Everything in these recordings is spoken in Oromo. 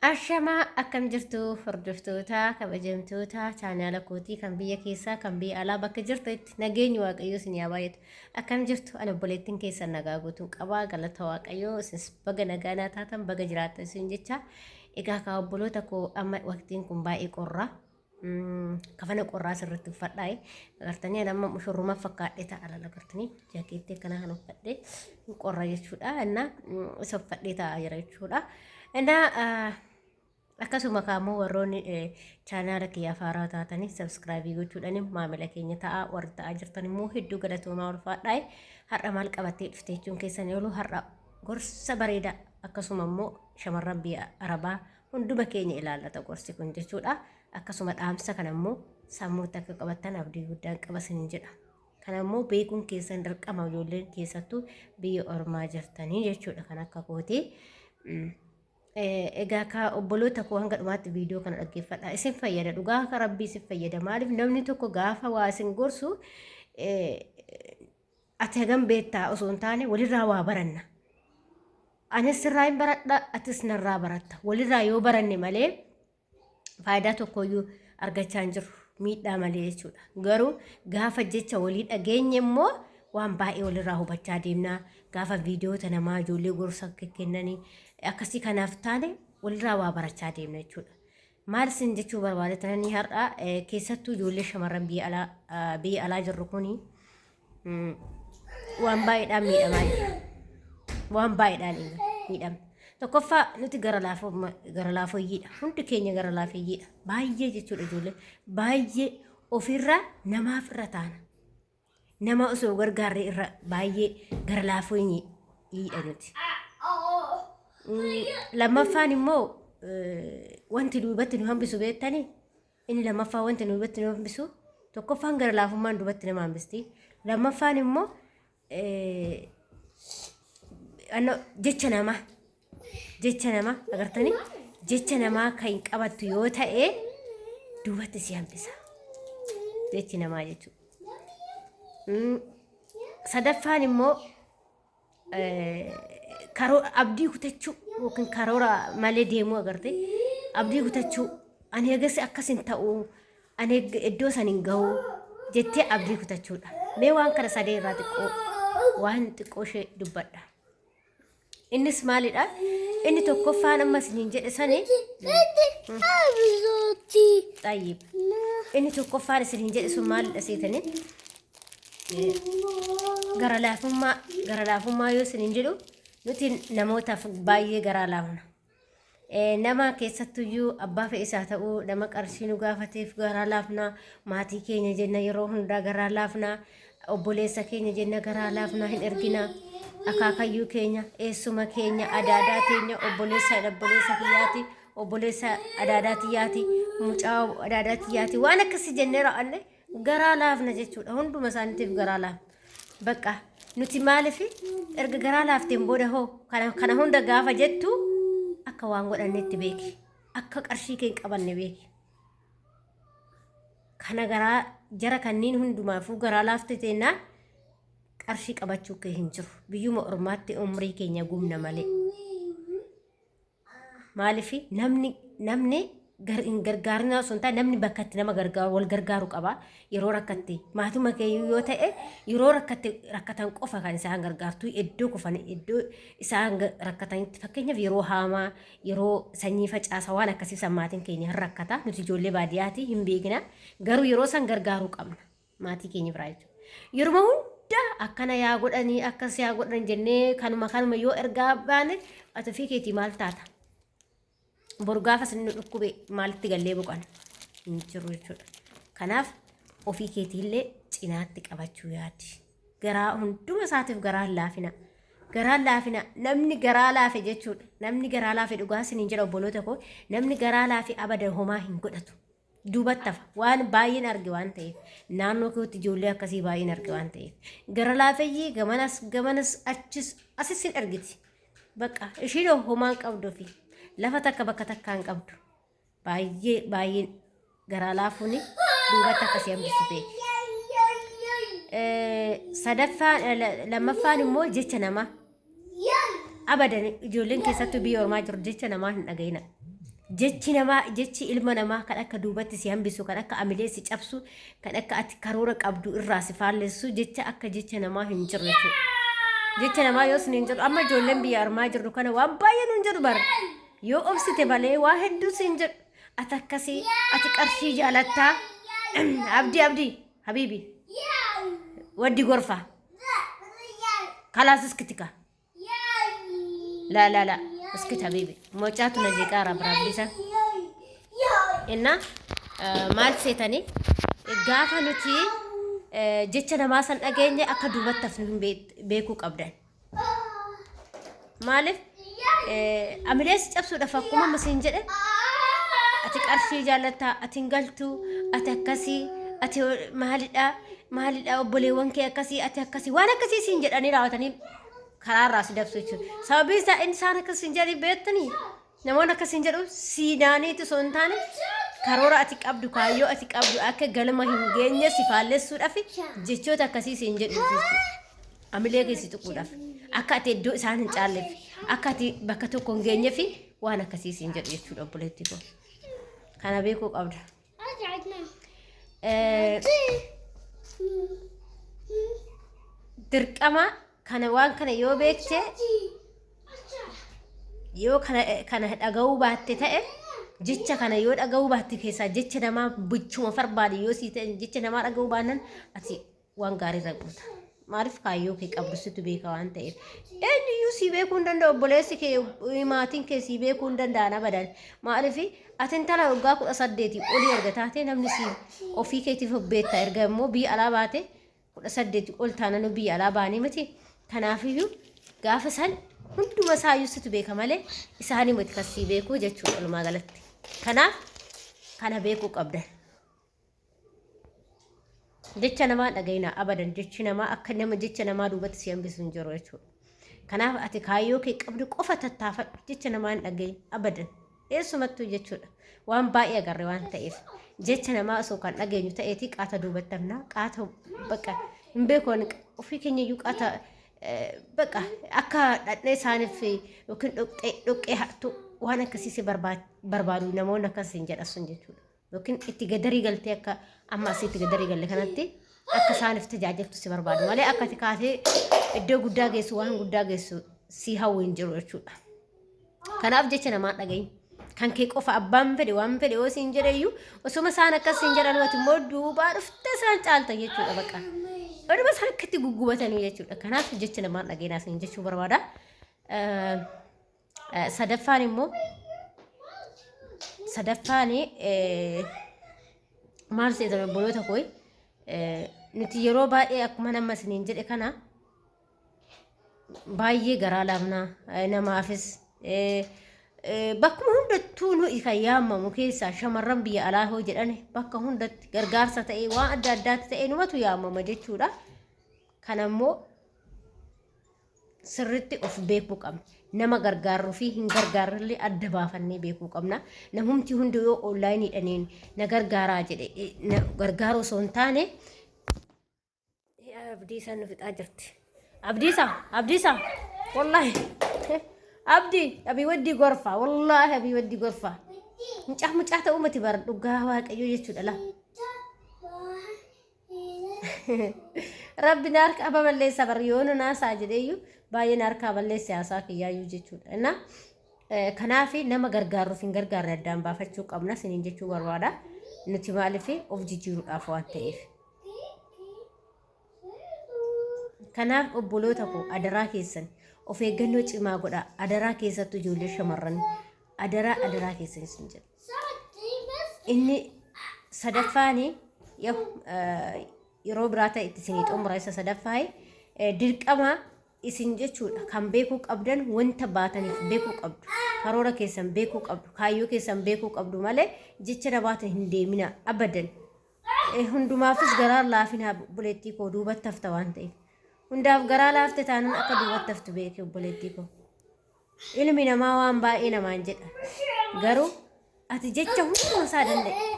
Ashamaa akkam jirtu hordoftoota kabajamtoota chaanaala kootii kan biyya keessaa kan biyya alaa bakka jirtutti nageenyi waaqayyoo isin yaa baay'atu. Akkam jirtu ani obboleettiin keessan nagaa guutuun qabaa galata waaqayyoo isinis baga nagaa taatan baga jiraattan isin jecha. Egaa ka obboloota koo amma waqtiin kun baay'ee qorra. Kafana qorraa sirriitti uffadhaa. Agartanii amma mushurruma fakkaadhee ta'a agartanii jaakeetti kana kan uffadhee qorra jechuudha. Inna isa uffadhee ta'a jira jechuudha. Inna akkasuma kaamoo warroonni chaanaala kiyyaa faaraa taatanii sabskraayibii gochuudhaan maamila keenya ta'a warri ta'aa jirtan immoo hedduu galatoomaa ulfaadhaa. Har'a maal qabattee dhuftee jechuun keessan yoo har'a gorsa bareedaa akkasuma immoo shamarran biyya Arabaa hunduma keenya ilaallata gorsi kun jechuudha. Akkasuma dhaamsa kana immoo sammuutti akka qabattan abdii guddaan qabasin jedha. Kana immoo beekuun keessan dirqama ijoolleen keessattuu biyya ormaa jirtanii jechuudha kan akka kootee. Egaa ka obboloota koo hanga dhumaatti viidiyoo kana dhaggeeffadhaa. Isin fayyada dhugaa ka rabbii isin fayyada. Maaliif namni tokko gaafa waa isin gorsu ati hagam beektaa osoo hin taane walirraa waa baranna. Anis sirraa hin baradha atis narraa baratta. Walirraa yoo baranne malee faayidaa tokkoyyuu argachaa hin jiru miidhaa malee jechuudha. Garuu gaafa jecha walii dhageenye immoo waan baay'ee walirraa hubachaa deemnaa. Gaafa viidiyoota namaa ijoollee gorsa kennanii akkasii kanaaf taane walirraa waa barachaa deemna jechuudha. Maal isin jechuu barbaadatanii har'a keessattuu ijoollee shamarran biyya alaa jirru kuni waan baay'eedhaan miidhamaa jira. Waan baay'eedhaan miidhamna. Tokkoffaa nuti gara laafooyyiidha. Hundi keenya gara laafooyyiidha. Baay'ee jechuudha ijoollee. Baay'ee ofirraa namaaf irra taana. Nama osoo gargaarree irra baay'ee gara laafooyyiidha nuti. Lammaffaan immoo wanti duubatti nu hambisu beektanii inni lammaffaa wanti duubatti nu hambisu tokkoffaan gara laafummaan duubatti nama hambisti. Lammaffaan immoo jecha namaa agartanii jecha namaa kan qabattu yoo ta'e duubatti si hambisa jechi namaa jechuudha. Sadaffaan immoo abdii kutachuu yookiin karoora malee deemuu agarte abdii kutachuu ani eegas akkasin ta'uu ani iddoo san hin gahuu jettee abdii kutachuudha. Mee waan kana sadee irraa xiqqoo ishee dubbadha. Innis maalidha? Inni tokkoffaan amma isiniin jedhe sani xayyib. Inni tokkoffaan isiniin jedhe sun maalidha seetanii? Gara laafummaa yoo isiniin jedhu nuti namootaaf baay'ee garaa laafna. Nama keessattuyyuu abbaa fe'isaa ta'uu nama qarshii nu gaafateef garaa laafna. Maatii keenya jenna yeroo hundaa garaa laafna. Obboleessa keenya jenna garaa laafna hin ergina. Akaakayyuu keenya eessuma keenya adaadaa keenya obboleessa kiyyaati obboleessa adaadaa tiyyaati mucaa adaadaa tiyyaati waan akkasii jennee raa'anne garaa laafna jechuudha. Hunduma isaaniitiif garaa laafna. Bakka nuti maaliif erga garaa laafteen booda hoo kana hunda gaafa jettu akka waan godhannetti beeki. Akka qarshii keenya qabanne beeki. Kana garaa jara kanneen hundumaafuu garaa laaftee teennaan qarshii qabachuu kee hin jiru. Biyyuma ormaatti umrii keenya gumna malee. Maaliif namni hin gargaarina osoo hin taane namni bakka itti nama gargaaru wal gargaaru qaba. Yeroo rakkatte maatuma keeyyuu yoo ta'e yeroo rakkatan qofa kan isaan gargaartu iddoo kufan iddoo isaan rakkatanitti fakkeenyaaf yeroo haamaa yeroo sanyii facaasa waan akkasii sammaatiin keenya hin rakkata. Nuti ijoollee baadiyyaati hin beekna. Garuu yeroo san gargaaruu qabna maatii keenya biraa jechuudha. Yeroo hundaa akkana yaa godhanii akkas yaa godhan jennee kanuma yoo ergaa baane ati ofii keetii maal taata? Boru gaafa sin dhukkube maalitti gallee boqan hin jiru jechuudha. Kanaaf ofii keetiillee cinaatti qabachuu yaadi. Garaa hunduma isaatiif garaa laafina. Garaa laafina namni garaa laafe jechuudha. Namni garaa laafe dhugaa isiniin jedha obboloota koo namni garaa laafe abadan homaa hin godhatu. Duubatti hafa waan baay'een arge waan ta'eef naannoo kootti ijoollee akkasii baay'een arge waan ta'eef gara laafeyyii gamanas asis hin argiti. Bakka ishiin homaan qabdu fi lafa takka bakka takka hin qabdu. Baay'een garaa laafuun duubatti akkasii hambisu beeki. Lammaffaan immoo jecha namaa abadan ijoolleen keessattuu biyya ormaa jiru jecha namaa hin dhagayina. jechi ilma namaa kan akka duubatti si hambisu kan akka amilee si cabsu kan akka ati karoora qabdu irraa si faallessu jecha akka jecha namaa hin jirre jechuudha. Jecha namaa yoo sin hin jiru amma ijoolleen biyya armaa jirru kana waan baay'ee nun jedhu bara yoo obsite malee waa hedduu sin jedhu ati akkasii ati qarshii jaalattaa abdii habiibi waddi gorfa kalaas iskitika la اسكت حبيبي موجاتو نجيكا رب ربيسا إننا مال سيتاني غافا نتي جيتشنا ماسان أجيني أكدوبات تفنين بيكو قبدان مالف أمريس جابسو دفاقوما مسنجر أتك أرشي جالتا أتنقلتو أتكسي أتي مهالي أبولي وانكي أكسي أتكسي وانا كسي سنجر أني راوتاني karaa raas dabsuuchu sababii isaa insaan akka sinjari beektanii namoonni akka sinjaru siinaaniitu son taane karoora ati qabdu kaayyoo ati qabdu akka galma hin geenye si faallessuudhaaf jechoota akkasii siin jedhu amilee keessi tuquudhaaf akka ati iddoo isaan hin caalleef akka ati bakka tokko hin geenyeef waan akkasii siin jedhu jechuudha obboleettii koo kana beekuu qabda. Dirqama kana waan kana yoo beekte yoo kana dhaga'uu baatte ta'e jecha kana yoo dhaga'uu baatte keessaa jecha namaa bichuma farbaade yoo sii ta'e jecha namaa dhaga'uu baannan ati waan gaarii irra guuta maaliif kaayyoo kee qabdu situ beeka waan ta'eef eenyuyyuu sii beekuu hin danda'u obboleessi kee maatiin kee sii beekuu hin danda'an abadan maaliif ati intala waggaa 18 olii erga taate namni sii ofii keetiif beekta erga immoo biyya alaa baate 18 ol taananu biyya alaa baanii miti kanaafiyyuu gaafa san hunduma isaayyuu situ beeka malee isaanii miti kasii beekuu jechuudha walumaa galatti kanaaf kana beekuu qabdan jecha namaa dhagayna abadan jechi namaa akka nama jecha namaa duubatti si hambisu hin jiru jechuudha kanaaf ati kaayyoo kee qabdu qofa tattaafadhu jecha namaa hin dhagayin abadan eessumattuu jechuudha waan baay'ee agarre waan ta'eef jecha namaa osoo kan dhageenyu ta'eeti qaata duubatti hamnaa qaata bakka hin beekoon ofii keenyayyuu qaata bakka akka dhadhee isaaniif yookiin dhoqqee hattu waan akkasii barbaadu namoonni akkasiin jedhasun jechuudha yookiin itti gadarii galtee akka amma asitti gadarii galle kanatti akka isaaniif tajaajiltu si barbaadu malee akka ati kaatee iddoo guddaa geessu waan guddaa geessu si hawwu hin jiru jechuudha kanaaf jecha namaa dhagayin kan kee qofa abbaan fedhe waan fedhe yoo siin jedheyyuu osuma isaan akkasiin jedhan wati immoo duubaa dhufte isaan caalta jechuudha bakka oduma isaan akkatti guggubatanii jechuudha kanaaf jecha namaa dhageenaa siin jechuu barbaada sadaffaan immoo maal seetan obboloota koo nuti yeroo baay'ee akkuma nama isiniin jedhe kana baay'ee garaa laafnaa namaafis bakkuma hundattuu nu kan yaamamu keessaa shamarran biyya alaa hoo jedhane bakka hundatti gargaarsa ta'ee waan adda addaatti ta'ee numatu yaamama jechuudha kanammoo sirritti of beekuu qabna nama gargaaruu fi hin gargaarrellee adda baafannee beekuu qabna namumti hundi yoo onlaayinii dhaneen na gargaaraa jedhe gargaaruu osoo hin taane abdiisaa nu fixaa jirti abdiisaa wallaahi abdii abii waddi gorfa wallaahi abii waddi gorfa mucaa ta'uu mati bara dhugaa waaqayyoo jechuudha la rabbi naarka ababalleessa bar yoonu naasaa jedheeyyuu baay'ee naarka aballeessa haasaa kiyyaayyuu jechuudha na kanaaf nama gargaaruuf hin gargaarre addaan baafachuu qabna siniin jechuu barbaada nuti maaliif of jijjiiruudhaaf waan ta'eef kanaaf obboloota koo adaraa keessan of eeggannoo cimaa godha adaraa keessattuu ijoollee shamarran adaraa keessan isin jedha inni sadaffaanii yeroo biraa ta'e itti isinii xumura isa sadaffaa dirqama isin jechuudha kan beekuu qabdan wanta baataniif beekuu qabdu karoora keessan beekuu qabdu kaayyoo keessan beekuu qabdu malee jecha nabaata hin deemina abadan hundumaafis garaa laafinaa buleettii koo duubatti hafta waan ta'eef hundaaf garaa laafte taanan akka duubatti haftu beeke obboleettii koo ilmi namaa waan baay'ee namaan jedha garuu ati jecha hunduma isaa danda'e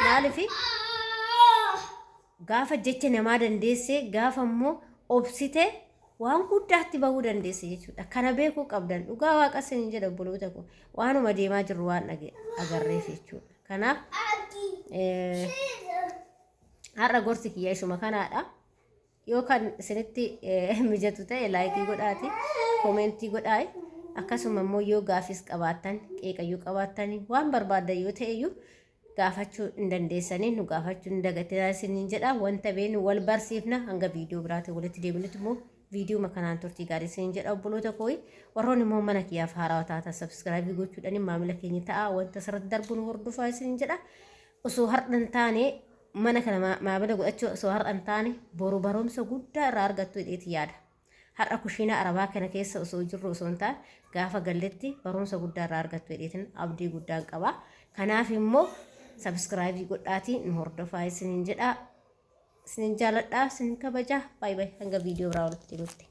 maaliif gaafa jecha namaa dandeessee gaafa immoo obsite waan guddaatti bahuu dandeesse jechuudha. Kana beekuu qabdan dhugaa waaqa isin jedha obboloota koo waanuma deemaa jirru waan agarreef jechuudha. Kanaaf har'a gorsi kiyya isuma kanaadha. Yoo kan isinitti mijatu ta'e laayikii godhaati, koomentii godhaayi. Akkasuma immoo yoo gaafis qabaattan, qeeqayyuu qabaattan waan barbaadan yoo ta'eyyuu gaafachuu hin dandeessanii nu gaafachuu hin dagatinaa isiniin jedha. Wanta beenu wal barsiifna hanga viidiyoo biraatti walitti deebinutti immoo viidiyoo makanaan turtii gaarii isiniin jedha obboloota kooyi. Warroonni immoo mana kiyyaaf haarawaa taatan sabskiraabii gochuudhaan maamila keenya ta'a wanta sirriitti darbuun hordofaa isiniin jedha. Osoo har'an taane mana kana maamila godhachuu osoo har'an taane boru barumsa guddaa irraa argattu jedheeti yaada. Har'a kushiina arabaa kana keessa osoo jirru osoo hin taane gaafa galletti barumsa guddaa irraa argattu jedheetiin abdii guddaan qaba. Kanaaf immoo sabskiraabii godhaatii nu hordofaa isiniin jedha. Isiniin jaaladhaa, isiniin kabajaa. Baay'ee hanga viidiyoo biraa walitti deebinutti.